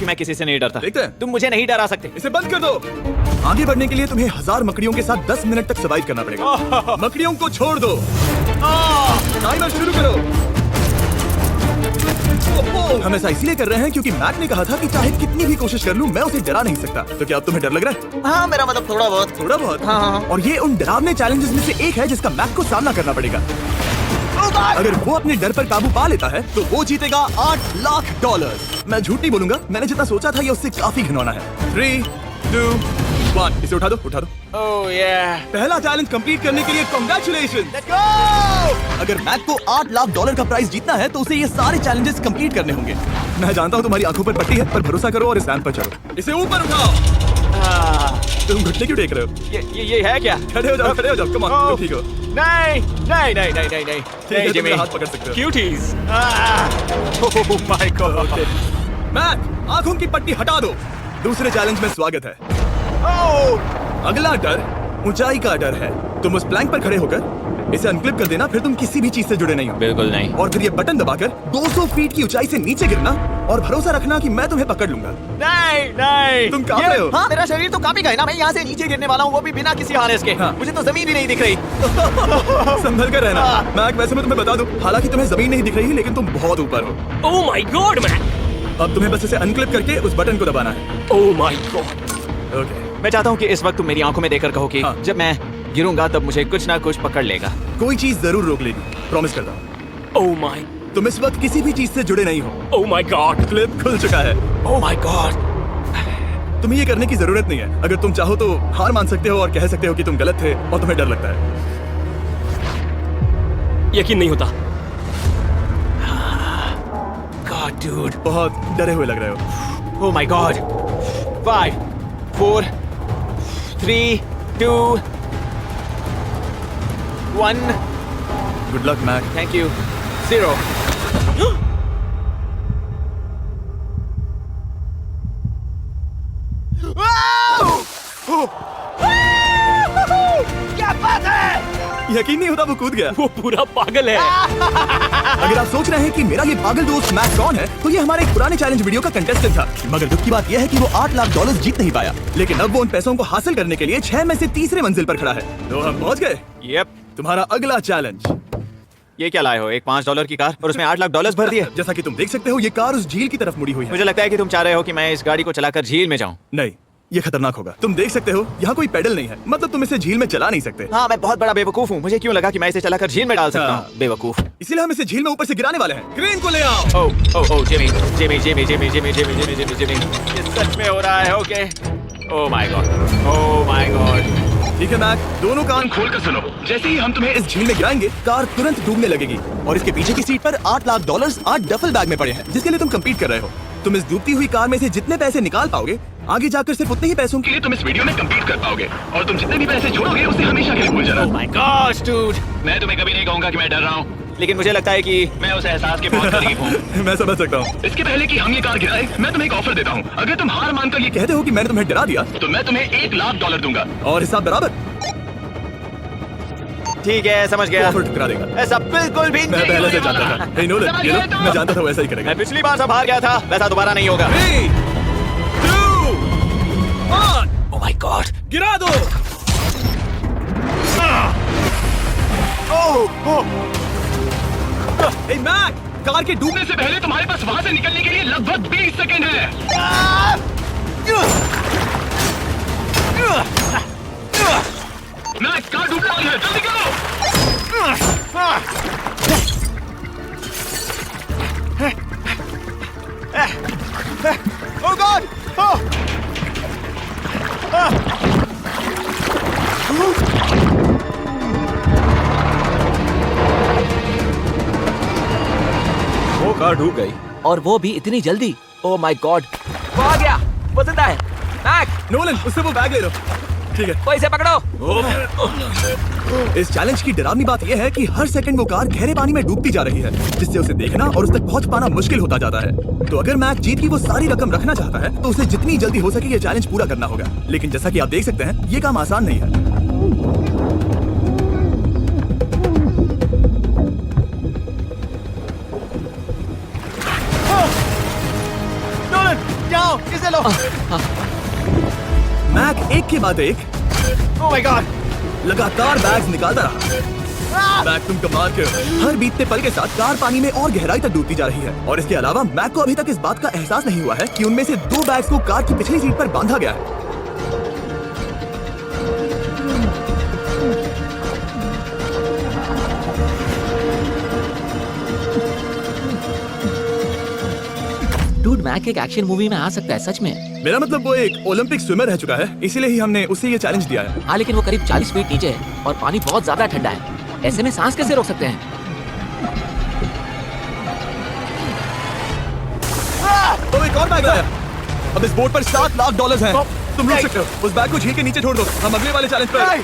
कि मैं किसी से नहीं डरता। देखते हैं। तुम मुझे नहीं डरा सकते। इसे बंद कर दो। आगे बढ़ने के लिए तुम्हें 1000 मकड़ियों के साथ 10 मिनट तक सर्वाइव करना पड़ेगा। मकड़ियों को छोड़ दो। टाइमर शुरू करो। हम ऐसा इसलिए कर रहे हैं क्योंकि मैक ने कहा था कि चाहे कितनी भी कोशिश कर लूं मैं उसे डरा नहीं सकता। तो क्या अब तुम्हें डर लग रहा है? हाँ, मेरा मतलब थोड़ा बहुत। थोड़ा बहुत? हाँ। और ये उन डरावने चैलेंजेस में से एक है जिसका मैक को सामना करना पड़ेगा। अगर वो अपने डर पर काबू पा लेता है तो वो जीतेगा $8 लाख। मैं झूठ नहीं बोलूंगा, मैंने जितना सोचा था ये उससे काफी घिनौना है। 3, 2, 1 इसे उठा दो, उठा दो। ओह yeah। पहला चैलेंज कंप्लीट करने के लिए कांग्रेचुलेशन। अगर मैक को $8 लाख का प्राइज जीतना है तो उसे ये सारे चैलेंजेस कंप्लीट करने होंगे। मैं जानता हूँ तुम्हारी आंखों पर पट्टी है, पर भरोसा करो और इस रैंप पर चलो। इसे ऊपर उठाओ। तुम घुटने क्यों टेक रहे हो? ये है क्या? खड़े हो जाओ, खड़े हो जाओ। कम ऑन, ठीक हो? नहीं नहीं नहीं नहीं नहीं नहीं ठीक है, तुम मेरा हाथ पकड़ सकते हो। Cuties. Oh my God. Mac, आंखों की पट्टी हटा दो। दूसरे चैलेंज में स्वागत है। अगला डर ऊंचाई का डर है। तुम उस प्लैंक पर खड़े होकर इसे अनक्लिप कर देना, फिर तुम किसी भी चीज से जुड़े नहीं हो। बिल्कुल नहीं। और फिर ये बटन दबाकर 200 फीट की ऊंचाई से नीचे गिरना और भरोसा रखना कि मैं तुम्हें पकड़ लूंगा। नहीं नहीं। तुम कांप रहे हो? हाँ, मेरा शरीर तो कांपी गया ना। मैं यहाँ से नीचे गिरने वाला हूँ, वो भी बिना किसी हार्नेस के। हाँ। मुझे तो जमीन भी नहीं दिख रही। संभल कर रहना। मैक, वैसे मैं तुम्हें बता दूं, हालांकि तुम्हें जमीन नहीं दिख रही लेकिन तुम बहुत ऊपर हो। Oh my God man. अब तुम्हें बस इसे अनक्लिप करके उस बटन को दबाना है। ओह माय गॉड। ओके। मैं चाहता हूँ कि इस वक्त तुम मेरी आंखों में देखकर कहो कि हाँ। जब मैं गिरूंगा तब मुझे कुछ ना कुछ पकड़ लेगा। कोई चीज जरूर रोक लेगी, प्रॉमिस करता हूँ। Oh my. तुम इस वक्त किसी भी चीज से जुड़े नहीं हो। Oh my God. क्लिप खुल चुका है। ओह माय गॉड। तुम्हें ये करने की जरूरत नहीं है। अगर तुम चाहो तो हार मान सकते हो और कह सकते हो कि तुम गलत थे और तुम्हें डर लगता है। यकीन नहीं होता। God dude. बहुत डरे हुए लग रहे हो। Oh my God. 5 4 3 2 1। Good luck Mac. Thank you. 0। क्या बात है? यकीन नहीं होता वो कूद गया। वो पूरा पागल है। अगर आप सोच रहे हैं कि मेरा ये पागल दोस्त मैक कौन है, तो ये हमारे एक पुराने चैलेंज वीडियो का कंटेस्टेंट था। मगर दुख की बात यह है कि वो $8 लाख जीत नहीं पाया। लेकिन अब वो उन पैसों को हासिल करने के लिए 6 में से तीसरे मंजिल पर खड़ा है। तो हम पहुंच गए। यप। तुम्हारा अगला चैलेंज। ये क्या लाए हो? एक $5 की कार और उसमें $8 लाख भर दिए। जैसा कि तुम देख सकते हो ये कार उस झील की तरफ मुड़ी हुई है। मुझे लगता है कि तुम चाह रहे हो कि मैं इस गाड़ी को चलाकर झील में जाऊं। नहीं, ये खतरनाक होगा। तुम देख सकते हो यहाँ कोई पेडल नहीं है, मतलब तुम इसे झील में चला नहीं सकते। हाँ, मैं बहुत बड़ा बेवकूफ हूँ। मुझे क्यों लगा कि मैं इसे चलाकर झील में डाल सकता हाँ। हूँ? बेवकूफ। इसीलिए हम इसे झील में ऊपर से गिराने वाले हैं। क्रेन को ले आओ। Oh Jimmy Jimmy Jimmy Jimmy Jimmy Jimmy Jimmy Jimmy Jimmy. ये सच में हो रहा है? Okay. Oh my God. Oh my God. ठीक है मैक, दोनों कान खोल कर सुनो। जैसे ही हम तुम्हें इस झील में गिराएंगे, कार तुरंत डूबने लगेगी और इसके पीछे की सीट पर $8 लाख 8 डफल बैग में पड़े हैं, जिसके लिए तुम कम्पीट कर रहे हो। तुम इस डूबती हुई कार में से जितने पैसे निकाल पाओगे, आगे जाकर सिर्फ उतने ही पैसों के लिए तुम इस वीडियो में कम्पीट कर पाओगे। और तुम जितने भी पैसे जोड़ोगे उसे हमेशा के लिए भूल जाना। ओह माय गॉड डूड। मैं तुम्हें कभी नहीं कहूंगा कि मैं डर रहा हूँ। लेकिन मुझे लगता है कि मैं उस एहसास के बहुत करीब हूँ। मैं समझ सकता हूँ। इसके पहले कि हम ये कार गिराए, मैं तुम्हें एक ऑफर देता हूँ। अगर तुम हार मानकर ये कहते हो कि मैंने तुम्हें डरा दिया, तो मैं तुम्हें $1 लाख दूंगा। और हिसाब बराबर। ठीक है, समझ गया। ऑफर ठुकरा देगा। ऐसा बिल्कुल भी मैं नहीं पहले से होने जानता वाला। था। हे नोलन, ये लो, मैं जानता था वो ऐसा ही करेगा। मैं पिछली बार जब हार गया था वैसा दोबारा नहीं होगा। 3, 2, 1 ओह माय गॉड। गिरा दो। हे मैक, कार के डूबने डूबने से पहले तुम्हारे पास वहाँ से निकलने के लिए लगभग 20 सेकंड है। मैं कार डूबने वाली है, जल्दी करो। ओह गॉड। वो कार डूब गई। और वो भी इतनी जल्दी। ओह माय गॉड। वो आ गया। वो जिंदा है। मैक, नोलन, उससे वो बैग ले लो। ठीक है। वो इसे पकड़ो। इस चैलेंज की डरावनी बात यह है कि हर सेकंड वो कार गहरे पानी में डूबती जा रही है, जिससे उसे देखना और उस तक पहुंच पाना मुश्किल होता जाता है। तो अगर मैक जीत की वो सारी रकम रखना चाहता है तो उसे जितनी जल्दी हो सके ये चैलेंज पूरा करना होगा। लेकिन जैसा कि आप देख सकते हैं, ये काम आसान नहीं है। नोलन, जाओ। इसे लो। मैक एक के बाद एक ओह माय गॉड। लगातार बैग्स निकालता रहा। मैक तुम कमाल के हो। हर बीतते पल के साथ कार पानी में और गहराई तक डूबती जा रही है और इसके अलावा मैक को अभी तक इस बात का एहसास नहीं हुआ है कि उनमें से 2 बैग्स को कार की पिछली सीट पर बांधा गया है। डूड, मैक एक एक्शन मूवी में आ सकता है सच में। मेरा मतलब वो एक ओलंपिक स्विमर रह चुका है, इसीलिए ही हमने उसे ये चैलेंज दिया है। हाँ, लेकिन वो करीब 40 फीट नीचे है और पानी बहुत ज्यादा ठंडा है। ऐसे में सांस कैसे रोक सकते हैं? तो एक और बैग लाया। अब इस बोट पर $7 लाख हैं। तुम रुक सकते हो। उस बैग को झील के नीचे छोड़ दो। हम अगले वाले चैलेंज पर।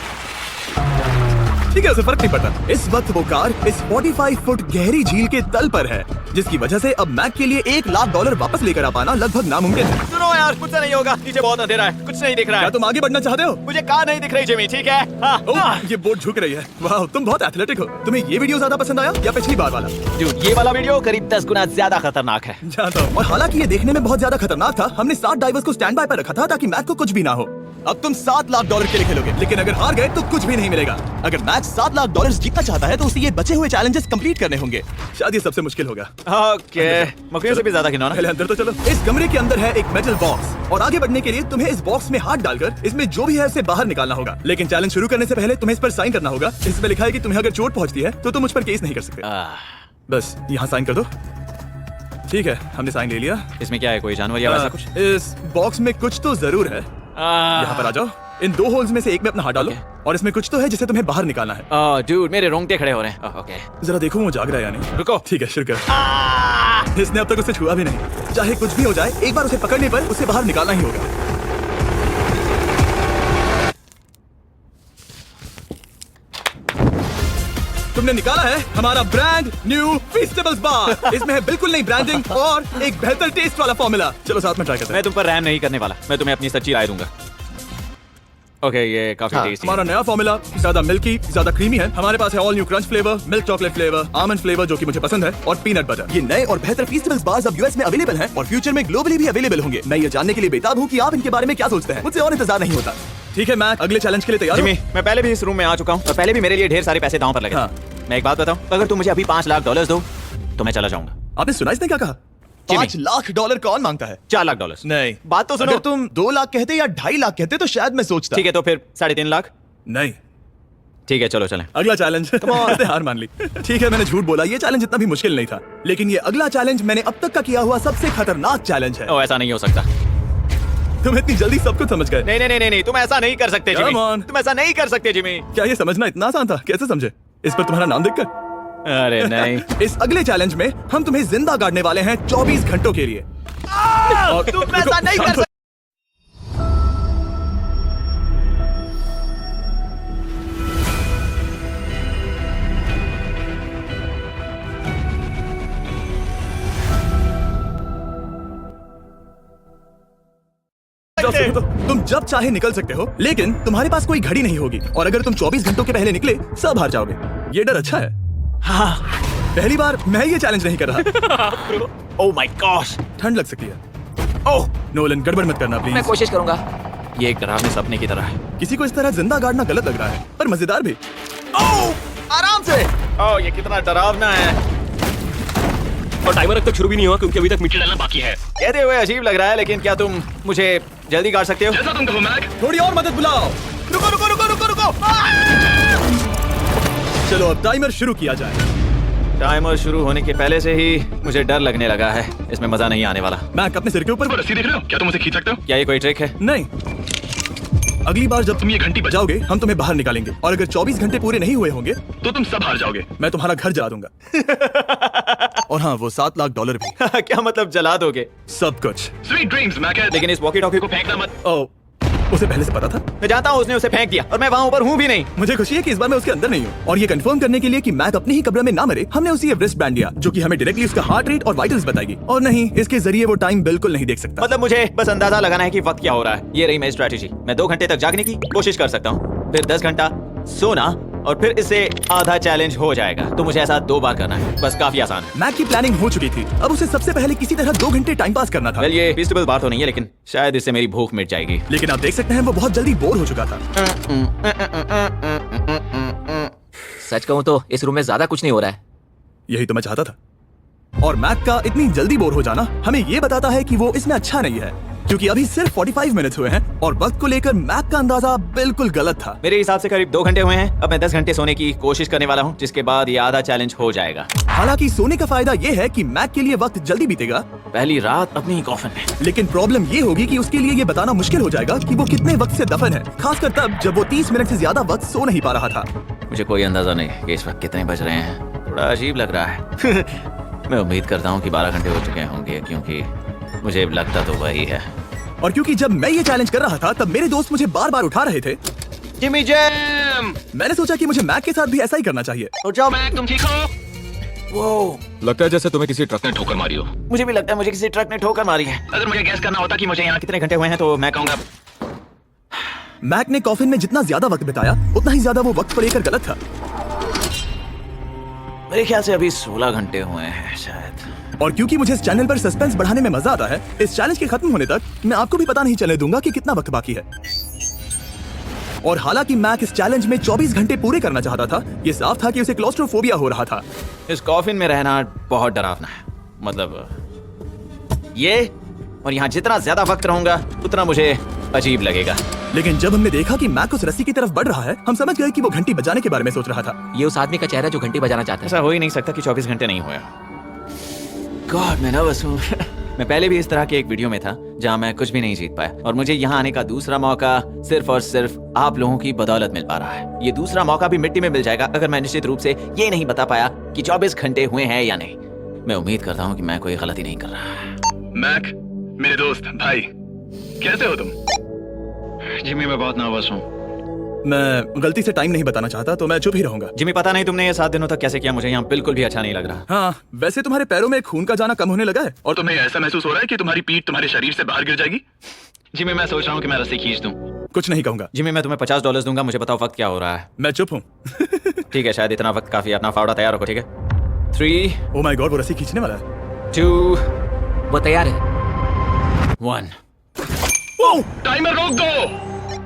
ठीक है, उसे फर्क नहीं पड़ता। इस वक्त वो कार इस 45 फुट गहरी झील के तल पर है, जिसकी वजह से अब मैक के लिए $1 लाख वापस लेकर आ पाना लगभग नामुमकिन है। सुनो यार, मुझसे नहीं होगा। नीचे बहुत अंधेरा है, कुछ नहीं दिख रहा क्या है। तुम आगे बढ़ना चाहते हो? मुझे कार नहीं दिख रही जिमी, ठीक है? हाँ, हाँ। ये बोट झुक रही है। वाह, तुम बहुत एथलेटिक हो। तुम्हें ये वीडियो ज्यादा पसंद आया या पिछली बार वाला? Dude, ये वाला वीडियो करीब 10 गुना ज्यादा खतरनाक है। जानता हूँ। और हालांकि ये देखने में बहुत ज्यादा खतरनाक था, हमने 60 डाइवर्स को स्टैंड बाय पर रखा था ताकि मैक को कुछ भी ना हो। अब तुम $7 लाख के लिए खेलोगे, लेकिन अगर हार गए तो कुछ भी नहीं मिलेगा। अगर मैक $7 लाख जीतना चाहता है तो उसे ये बचे हुए चैलेंजेस कंप्लीट करने होंगे। शायद ये सबसे मुश्किल होगा। ओके, मकड़ियों से भी ज्यादा खिलौना। पहले अंदर तो चलो। इस कमरे के अंदर है एक मेटल बॉक्स और आगे बढ़ने के लिए तुम्हें इस बॉक्स में हाथ डालकर इसमें जो भी है उसे बाहर निकालना होगा। लेकिन चैलेंज शुरू करने से पहले तुम्हें इस पर साइन करना होगा। इसमें लिखा है कि तुम्हें अगर चोट पहुंचती है तो तुम मुझ पर केस नहीं कर सकते। बस यहाँ साइन कर दो। ठीक है, हमने साइन ले लिया। इसमें क्या है, कोई जानवर या वैसा कुछ? इस बॉक्स में कुछ तो जरूर है। यहाँ पर आ जाओ। इन 2 होल्स में से एक में अपना हाथ डालो और इसमें कुछ तो है जिसे तुम्हें बाहर निकालना है। डूड, मेरे रोंगटे खड़े हो रहे हैं। ओके, जरा देखो वो जाग रहा है या नहीं। रुको। ठीक है, शुरू करो। इसने अब तक उसे छुआ भी नहीं। चाहे कुछ भी हो जाए, एक बार उसे पकड़ने पर उसे बाहर निकालना ही होगा। तुमने निकाला है हमारा ब्रांड न्यू फीस्टेबल्स बार। इसमें है बिल्कुल नई ब्रांडिंग और एक बेहतर टेस्ट वाला फॉर्मूला। चलो साथ में ट्राई करते हैं। मैं तुम पर रैम नहीं करने वाला। मैं तुम्हें अपनी सच्ची राय दूंगा। ओके, ये काफी टेस्टी हमारा नया फॉर्मूला ज्यादा मिल्की, ज्यादा क्रीमी है। हमारे पास है all new crunch flavour, milk chocolate flavour, almond flavour जो कि मुझे पसंद है, और पीनट बटर। ये नए और बेहतर फीस्टेबल्स बार्स अब यूएस में अवेलेबल हैं और फ्यूचर में ग्लोबली भी अवेलेबल होंगे। मैं ये जानने के लिए बेताब हूँ कि आप इनके बारे में क्या सोचते हैं। मुझसे और इंतजार नहीं होता। ठीक है मैक, अगले चैलेंज के लिए तैयार हो? जिमी, मैं पहले भी इस रूम में आ चुका हूँ और पहले भी मेरे लिए ढेर सारे पैसे दांव पर लगे। हाँ। मैं एक बात बताऊँ, अगर तुम मुझे अभी $5 लाख दो तो मैं चला जाऊंगा। आपने सुना इसने क्या कहा? जिमी। $5 लाख कौन मांगता है? $4 लाख। नहीं, बात तो सुनो। अगर तुम 2 लाख कहते या 2.5 लाख कहते तो शायद मैं सोचता। ठीक है, तो फिर 3.5 लाख। नहीं, ठीक है, चलो चलें। अगला चैलेंज। इसने हार मान ली। ठीक है, मैंने झूठ बोला। ये चैलेंज इतना भी मुश्किल नहीं था, लेकिन ये अगला चैलेंज मैंने अब तक का किया हुआ सबसे खतरनाक चैलेंज है। ओ, ऐसा नहीं हो सकता। तुम इतनी जल्दी सब कुछ समझ गए। नहीं नहीं नहीं नहीं, तुम ऐसा नहीं कर सकते जिमी। Come on. तुम ऐसा नहीं कर सकते जिमी। क्या ये समझना इतना आसान था? कैसे समझे? इस पर तुम्हारा नाम देखकर? अरे नहीं। इस अगले चैलेंज में हम तुम्हें जिंदा गाड़ने वाले हैं 24 घंटों के लिए। तुम ऐसा नहीं कर सकते। तुम जब चाहे निकल सकते हो, लेकिन तुम्हारे पास कोई घड़ी नहीं होगी और अगर तुम 24 घंटों के पहले निकले सब हार जाओगे। ये डर अच्छा है। हाँ। पहली बार मैं ये चैलेंज नहीं कर रहा। Oh my gosh. ठंड लग सकती है। ओह, नोलन, गड़बड़ मत करना मैं प्लीज। कोशिश करूंगा। ये एक डरावने सपने की तरह है। किसी को इस तरह जिंदा गाड़ना गलत लग रहा है, पर मजेदार भी। ओह, आराम से। ओह, ये कितना डरावना है। और टाइमर अब तक शुरू भी नहीं हुआ क्योंकि अभी तक मिट्टी डालना बाकी है। कहते हुए अजीब लग रहा है, लेकिन क्या तुम मुझे जल्दी गाड़ सकते हो? जैसा तुम कहो मैक। थोड़ी और मदद बुलाओ। रुको रुको रुको रुको रुको। चलो अब टाइमर शुरू किया जाए। टाइमर शुरू होने के पहले से ही मुझे डर लगने लगा है। इसमें मजा नहीं आने वाला। मैक, अपने सिर के ऊपर। वो रस्सी देख रहे हो? क्या तुम उसे खींच सकते हो? क्या ये कोई ट्रिक है? नहीं, अगली बार जब तुम ये घंटी बजाओगे हम तुम्हें बाहर निकालेंगे और अगर 24 घंटे पूरे नहीं हुए होंगे तो तुम सब हार जाओगे। मैं तुम्हारा घर जला दूंगा। और हाँ, वो $7 लाख भी। क्या मतलब जला दोगे? सब कुछ। Sweet dreams Mac. लेकिन इस वॉकी टॉकी को फेंकना मत। ओ, उसे पहले से पता था? मैं जानता हूँ, उसने उसे फेंक दिया और मैं वहाँ ऊपर हूँ भी नहीं। मुझे खुशी है कि इस बार मैं उसके अंदर नहीं हूँ। और ये कंफर्म करने के लिए कि मैक अपने ही कब्र में ना मरे, हमने उसे ये रिस्ट बैंड दिया जो कि हमें डायरेक्टली उसका हार्ट रेट और वाइटल्स बताएगी। और नहीं, इसके जरिए वो टाइम बिल्कुल नहीं देख सकता। मतलब मुझे बस अंदाजा लगाना है कि वक्त क्या हो रहा है। ये रही मेरी स्ट्रेटेजी। मैं 2 घंटे तक जागने की कोशिश कर सकता हूँ, फिर 10 घंटा सोना और फिर इससे आधा चैलेंज हो जाएगा। तो मुझे ऐसा 2 बार करना है, बस काफी आसान है। मैक की प्लानिंग हो चुकी थी, अब उसे सबसे पहले किसी तरह 2 घंटे टाइम पास करना था। वेल, ये फीस्टेबल बात तो नहीं है, लेकिन शायद इससे मेरी भूख मिट जाएगी। लेकिन आप देख सकते हैं वो बहुत जल्दी बोर हो चुका था। सच कहूँ तो इस रूम में ज्यादा कुछ नहीं हो रहा है। यही तो मैं चाहता था। और मैक का इतनी जल्दी बोर हो जाना हमें ये बताता है कि वो इसमें अच्छा नहीं है, क्योंकि अभी सिर्फ 45 मिनट हुए हैं और वक्त को लेकर मैक का अंदाजा बिल्कुल गलत था। मेरे हिसाब से करीब 2 घंटे हुए हैं। अब मैं 10 घंटे सोने की कोशिश करने वाला हूँ, जिसके बाद ये आधा चैलेंज हो जाएगा। हालांकि सोने का फायदा ये है कि मैक के लिए वक्त जल्दी बीतेगा, पहली रात अपनी कॉफिन में। लेकिन प्रॉब्लम ये होगी कि उसके लिए ये बताना मुश्किल हो जाएगा कि वो कितने वक्त से दफन है, खासकर तब जब वो 30 मिनट से ज्यादा वक्त सो नहीं पा रहा था। मुझे कोई अंदाजा नहीं कि इस वक्त कितने बज रहे हैं। थोड़ा अजीब लग रहा है। मैं उम्मीद करता हूँ कि 12 घंटे हो चुके होंगे, क्योंकि मुझे लगता तो वही है। और क्योंकि जब मैं ये चैलेंज कर रहा था तब मेरे दोस्त मुझे बार बार उठा रहे थे। Jimmy jam! मैंने सोचा कि मुझे मैक के साथ भी ऐसा ही करना चाहिए। उठ जाओ। मैक, तुम ठीक हो? वो लगता है जैसे तुम्हें किसी ट्रक ने ठोकर मारी हो। मुझे भी लगता है मुझे किसी ट्रक ने ठोकर मारी है। अगर मुझे गैस करना होता कि मुझे यहाँ कितने घंटे हुए हैं तो मैं कहूँगा मैक ने कॉफिन में जितना ज्यादा वक्त बिताया उतना ही ज्यादा वो वक्त को लेकर गलत था। मेरे ख्याल से अभी 16 घंटे हुए हैं शायद। और क्योंकि मुझे इस चैनल पर सस्पेंस बढ़ाने में मजा आता है, इस चैलेंज के खत्म होने तक मैं आपको भी पता नहीं चलने दूंगा कि कितना वक्त बाकी है। और हालांकि मैक इस चैलेंज में 24 घंटे पूरे करना चाहता था, ये साफ था कि उसे क्लॉस्ट्रोफोबिया हो रहा था। इस कॉफिन में रहना बहुत डरावना है। मतलब ये, और यहाँ जितना ज्यादा वक्त रहूंगा उतना मुझे अजीब लगेगा। लेकिन जब हमने देखा कि मैक उस रस्सी की तरफ बढ़ रहा है, हम समझ गए कि वो घंटी बजाने के बारे में सोच रहा था। ये उस आदमी का चेहरा जो घंटी बजाना चाहता है। ऐसा हो ही नहीं सकता कि 24 घंटे नहीं हुए। गॉड, मैं नर्वस हूँ। मैं पहले भी इस तरह के एक वीडियो में था जहाँ मैं कुछ भी नहीं जीत पाया, और मुझे यहाँ आने का दूसरा मौका सिर्फ और सिर्फ आप लोगों की बदौलत मिल पा रहा है। ये दूसरा मौका भी मिट्टी में मिल जाएगा अगर मैं निश्चित रूप से ये नहीं बता पाया कि 24 घंटे हुए हैं या नहीं। मैं उम्मीद करता हूँ कि मैं कोई गलती नहीं कर रहा। मैक, मेरे दोस्त भाई, कैसे हो तुम? जिमी, मैं बहुत नर्वस हूँ। मैं गलती से टाइम नहीं बताना चाहता तो मैं चुप ही रहूंगा। जिमी, पता नहीं तुमने ये 7 दिनों तक कैसे किया, मुझे यहाँ बिल्कुल भी अच्छा नहीं लग रहा। हाँ, वैसे तुम्हारे पैरों में खून का जाना कम होने लगा है। और तुम्हें ऐसा महसूस हो रहा है कि तुम्हारी पीठ तुम्हारे शरीर से बाहर गिर जाएगी? जिमी, मैं सोच रहा हूँ कि मैं रस्सी खींच दूं। कुछ नहीं कहूंगा। जिमी, मैं तुम्हें $50 दूंगा, मुझे बताओ वक्त क्या हो रहा है। मैं चुप हूँ। ठीक है, शायद इतना वक्त काफी है। अपना फावड़ा तैयार रखो, ठीक है? 3, ओ माय गॉड, वो रस्सी खींचने वाला है। 2, वो तैयार है। 1। टाइमर रोक दो।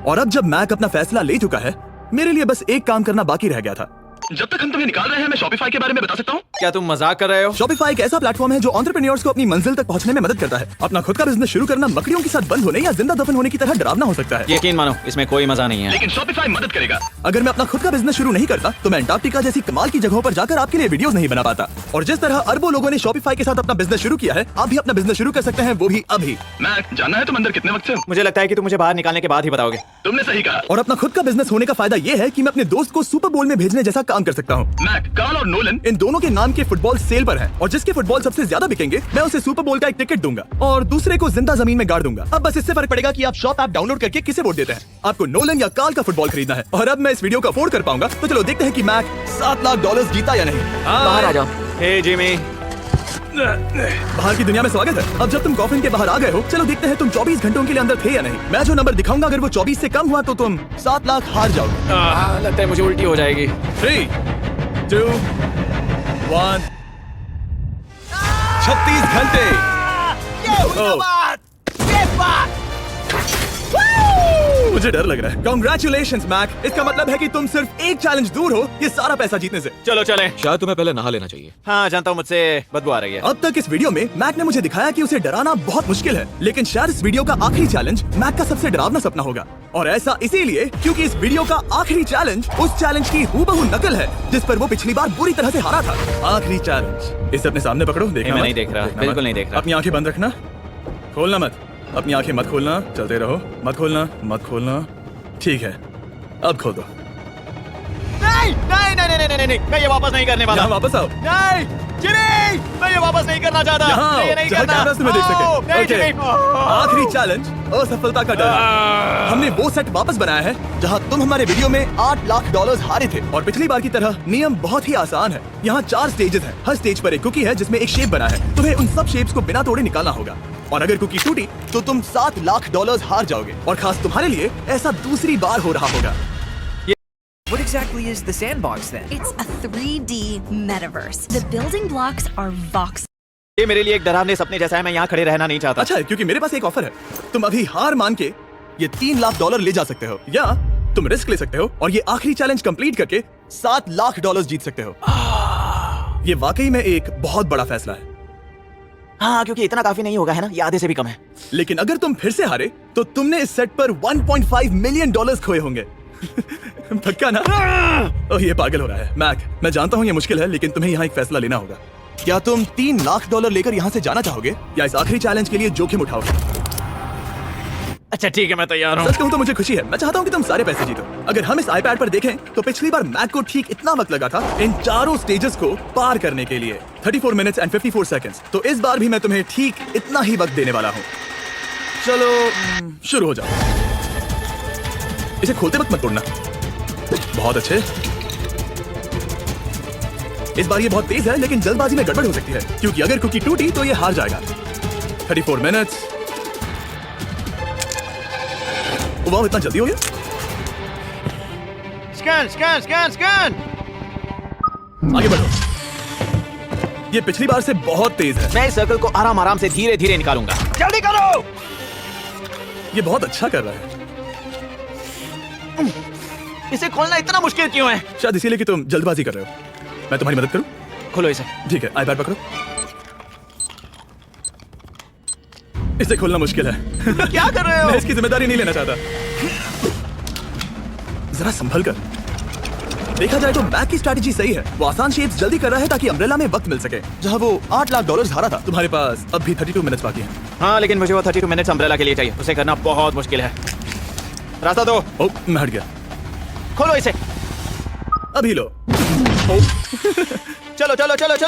और अब जब मैक अपना फैसला ले चुका है, मेरे लिए बस एक काम करना बाकी रह गया था। जब तक हम तुम्हें निकाल रहे हैं, मैं शॉपिफाई के बारे में बता सकता हूँ। क्या तुम मजाक कर रहे हो? शॉपिफाई एक ऐसा प्लेटफॉर्म है जो एंटरप्रेन्योर्स को अपनी मंजिल तक पहुंचने में मदद करता है। अपना खुद का बिजनेस शुरू करना मकड़ियों के साथ बंद होने या जिंदा दफन होने की तरह डरावना हो सकता है। यकीन मानो, इसमें कोई मजा नहीं है। लेकिन शॉपिफाई मदद करेगा। अगर मैं अपना खुद का बिजनेस शुरू नहीं करता तो मैं अंटार्कटिका जैसी कमाल की जगहों पर जाकर आपके लिए वीडियोस नहीं बना पाता। और जिस तरह अरबों लोगों ने शॉपिफाई के साथ अपना बिजनेस शुरू किया है, आप भी अपना बिजनेस शुरू कर सकते हैं, वो भी अभी। मैक, जानना है तुम अंदर कितने वक्त से हो? मुझे लगता है कि तुम मुझे बाहर निकालने के बाद ही बताओगे। तुमने सही कहा। और अपना खुद का बिजनेस होने का फायदा ये है कि मैं अपने दोस्त को सुपर बोल में भेजने जैसा काम कर सकता हूँ। मैक, कार्ल और नोलन इन दोनों के नाम के फुटबॉल सेल पर हैं, और जिसके फुटबॉल सबसे ज्यादा बिकेंगे मैं उसे सुपर बोल का एक टिकट दूंगा और दूसरे को जिंदा जमीन में गाड़ दूंगा। अब बस इससे फर्क पड़ेगा कि आप शॉप ऐप डाउनलोड करके किसे वोट देते हैं। आपको नोलन या कार्ल का फुटबॉल खरीदना है। और अब मैं इस वीडियो को अफोर्ड कर पाऊंगा, तो चलो देखते हैं कि मैक $7 लाख जीता या नहीं। बाहर आ जाओ। हे जिमी, बाहर की दुनिया में स्वागत है। अब जब तुम कॉफिन के बाहर आ गए हो, चलो देखते हैं तुम 24 घंटों के लिए अंदर थे या नहीं। मैं जो नंबर दिखाऊंगा, अगर वो 24 से कम हुआ तो तुम 7 लाख हार जाओगे। लगता है मुझे उल्टी हो जाएगी। 3, 2, 1। 36 घंटे। मुझे डर लग रहा है। Congratulations, Mac. इसका मतलब है कि तुम सिर्फ एक चैलेंज दूर हो ये सारा पैसा जीतने से। चलो चलें। शायद तुम्हें पहले नहा लेना चाहिए। हाँ, जानता हूँ मुझसे बदबू आ रही है। अब तक इस वीडियो में मैक ने मुझे दिखाया कि उसे डराना बहुत मुश्किल है, लेकिन शायद इस वीडियो का आखिरी चैलेंज मैक का सबसे डरावना सपना होगा। और ऐसा इसीलिए क्योंकि इस वीडियो का आखिरी चैलेंज उस चैलेंज की हूबहू नकल है जिस पर वो पिछली बार बुरी तरह से हारा था। आखिरी चैलेंज। इसे अपने सामने पकड़ो। देखना मैं मत। नहीं देख रहा, देखना बिल्कुल मत। नहीं देख रहा। अपनी आंखें बंद रखना, खोलना मत। अपनी आंखें मत खोलना, चलते रहो। मत खोलना, मत खोलना। ठीक है, अब खोल दो। नहीं नहीं नहीं नहीं नहीं नहीं, मैं ये वापस नहीं करने वाला। यहाँ वापस आओ। नहीं जिमी, मैं ये वापस नहीं करना चाहता। यहाँ मैं ये आओ, नहीं जहाँ करना। कैमरास तुम्हें देख सके। नहीं, ओके। जिमी। आखिरी चैलेंज असफलता का डर। हमने वो सेट वापस बनाया है जहाँ तुम हमारे वीडियो में $8 लाख हारे थे, और पिछली बार की तरह नियम बहुत ही आसान है। यहाँ 4 स्टेजेस हैं। हर स्टेज पर एक कुकी है जिसमें एक शेप बना है। तुम्हें उन सब शेप्स को बिना तोड़े निकालना होगा, और अगर कुकी टूटी तो तुम $7 लाख हार जाओगे। और खास तुम्हारे लिए ऐसा दूसरी बार हो रहा होगा। मुझे exactly is the sandbox then? It's a 3D metaverse. The building blocks are voxels. ये मेरे लिए एक डरावने सपने जैसा है, मैं यहाँ खड़े रहना नहीं चाहता। अच्छा है, क्योंकि मेरे पास एक ऑफर है। तुम अभी हार मान के ये $3 लाख ले जा सकते हो, या तुम रिस्क ले सकते हो और ये आखिरी चैलेंज कंप्लीट करके $7 लाख जीत सकते हो। ये वाकई में एक बहुत बड़ा फैसला है। हाँ, क्योंकि इतना काफी नहीं होगा, है ना? ये आधे से भी कम है। लेकिन अगर तुम फिर से हारे तो तुमने इस सेट पर $1.5 मिलियन खोए होंगे। पक्का ना? ओह, ये पागल हो रहा है। मैक, मैं जानता हूँ ये मुश्किल है, लेकिन तुम्हें यहाँ एक फैसला लेना होगा। क्या तुम $3 लाख लेकर यहाँ से जाना चाहोगे, या इस आखिरी चैलेंज के लिए जोखिम उठाओगे? अच्छा ठीक है, मैं तैयार हूँ। सच कहूँ तो मुझे खुशी है। मैं चाहता हूँ कि तुम सारे पैसे जीतो। अगर हम इस iPad पर देखें तो पिछली बार मैक को ठीक इतना वक्त लगा था इन चारों स्टेजेस को पार करने के लिए, 34 मिनट्स एंड 54 सेकंड्स। तो इस बार भी मैं तुम्हें ठीक इतना ही वक्त देने वाला हूँ। चलो शुरू हो जाओ। इसे खोलते वक्त मत तोड़ना। बहुत अच्छे। इस बार ये बहुत तेज है, लेकिन जल्दबाजी में गड़बड़ हो सकती है, क्योंकि अगर कुकी टूटी तो ये हार जाएगा। 34 मिनट्स। वाह, इतना जल्दी हो गया। स्कैन। आगे बढ़ो। ये पिछली बार से बहुत तेज है। मैं इस सर्कल को आराम से धीरे निकालूंगा। जल्दी करो। ये बहुत अच्छा कर रहा है। इसे खोलना इतना मुश्किल क्यों है? शायद इसीलिए कि तुम जल्दबाजी कर रहे हो। मैं तुम्हारी मदद करूं? खोलो इसे। ठीक है, iPad पकड़ो। इसे खोलना मुश्किल है। क्या कर रहे हो? मैं इसकी जिम्मेदारी नहीं लेना चाहता। जरा संभल कर। देखा जाए तो मैक की स्ट्रैटेजी सही है। वो आसान शेप्स जल्दी कर रहा है ताकि अम्ब्रेला में वक्त मिल सके। जहां वो $8 लाख हारा था, तुम्हारे पास अब भी 32 मिनट्स बाकी हैं। हाँ, लेकिन मुझे वो 32 मिनट्स अम्ब्रेला के लिए चाहिए। उसे करना बहुत मुश्किल है। रास्ता दो। ओ, मैं हट गया। खोलो इसे। अभी लो। चलो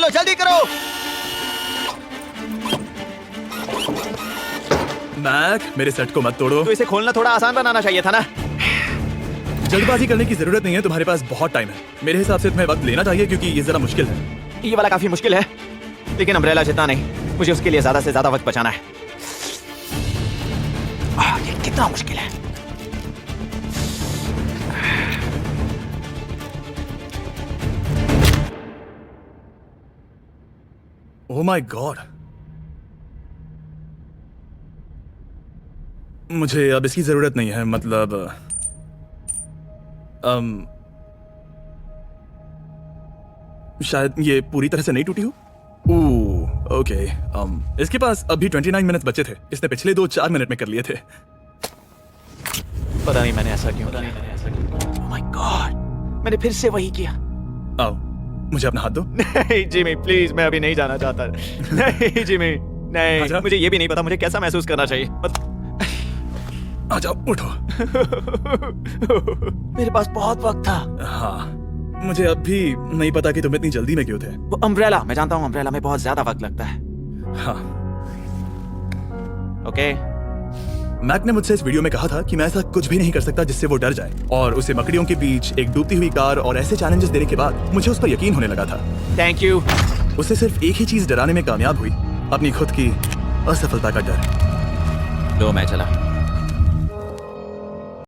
जल्दी करो। मैक, मेरे सेट को मत तोड़ो। तो इसे खोलना थोड़ा आसान बनाना चाहिए था ना। जल्दबाजी करने की जरूरत नहीं है, तुम्हारे पास बहुत टाइम है। मेरे हिसाब से तुम्हें वक्त लेना चाहिए, क्योंकि ये जरा मुश्किल है। ये वाला काफी मुश्किल है, लेकिन अम्ब्रेला जितना नहीं। मुझे उसके लिए ज्यादा से ज्यादा वक्त बचाना है। ये कितना मुश्किल है। ओह माय गॉड। मुझे अब इसकी जरूरत नहीं है। मतलब शायद ये पूरी तरह से नहीं टूटी हो। ओके। इसके पास अभी 29 मिनट बचे थे। इसने पिछले 4 मिनट में कर लिए थे। पता नहीं मैंने ऐसा क्यों किया। ओह माय गॉड, मैंने फिर से वही किया। आओ, मुझे अपना हाथ दो। नहीं जिमी, प्लीज, मैं अभी नहीं जाना चाहता। नहीं जिमी, नहीं। आजा। मुझे ये भी नहीं पता मुझे कैसा महसूस करना चाहिए। आ जाओ, उठो। मेरे पास बहुत वक्त था। हाँ, मुझे अब भी नहीं पता कि तुम इतनी जल्दी में क्यों थे। वो अम्ब्रेला, मैं जानता हूँ अम्ब्रेला में बहुत ज्यादा वक्त लगता है। हाँ। ओके। मैक ने मुझसे इस वीडियो में कहा था कि मैं ऐसा कुछ भी नहीं कर सकता जिससे वो डर जाए, और उसे मकड़ियों के बीच एक डूबती हुई कार और ऐसे चैलेंजेस देने के बाद मुझे उस पर यकीन होने लगा था। Thank you. उसे सिर्फ एक ही चीज डराने में कामयाब हुई, अपनी खुद की असफलता का डर। लो, मैं चला।